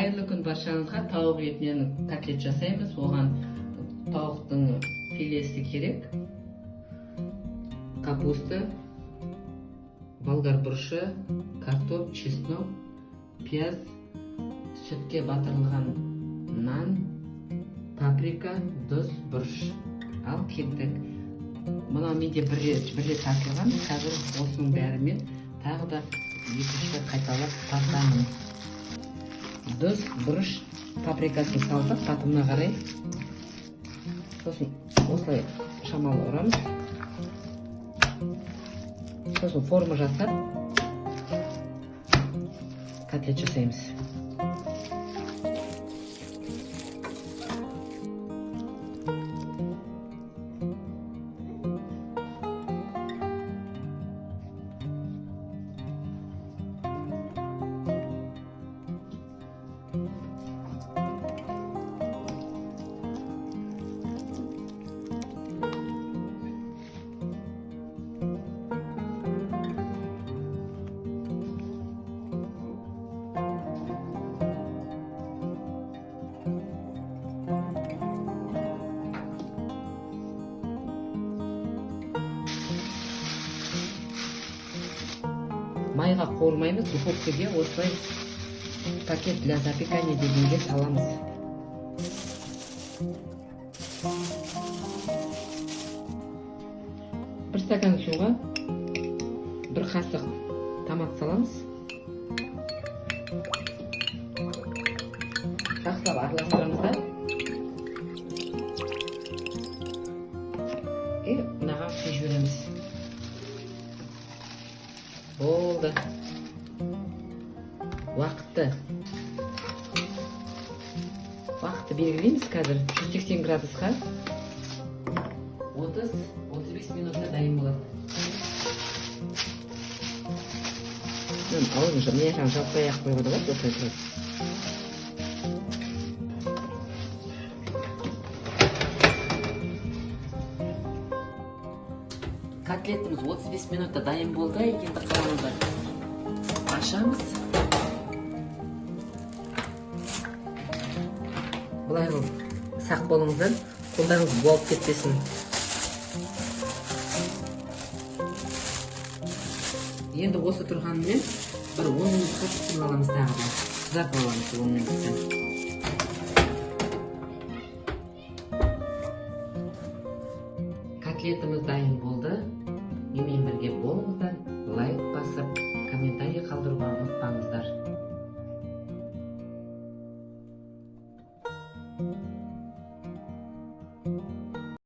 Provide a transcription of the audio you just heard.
Қайырлы күн баршаңызға. Тауық етінен котлет жасаймыз. Оған тауықтың филесі керек. Капуста, болгар бұрышы, картоп, чеснок, пияз, сүтке батырылған нан, паприка, тұз, бұрыш. Ал кептік. Мұна менде бір рет тасылған. Қазір осының бәрімен тағы да екінші қайталап тасамын. Тұз, бұрыш, паприкасын салдық, қатымына қарай. Сосын осылай шамалы ұрамыз. Сосын форма жасап котлет жасаймыз. Майға қуырмаймыз, духовкаге осылай пакет для запекания дегенге саламыз. Бір стакан суға бір қасық томат саламыз. Жақсылап араластырамыз да. Мынаған құйып жібереміз. Болды. Уақытты белгілейміз қазір. 180 градусқа 30-35 минутта дайын болады. Ауыз мына жаппай ақ қойып отырады, осылай тұрады. Котлетіміз 35 минутта дайын болды. Енді қауымды ашамыз. Бұлай сақ болыңыздар, қолдарыңыз буалып кетпесін. Енді осы тұрғанымен бір 10 минутқа пісіріп аламыз тағы да. Қызартып аламыз 10 минутта. Котлетіміз дайын болды. Менімен бірге болыңыздар, лайк басып, комментарий қалдыруға ұмытпаңыздар.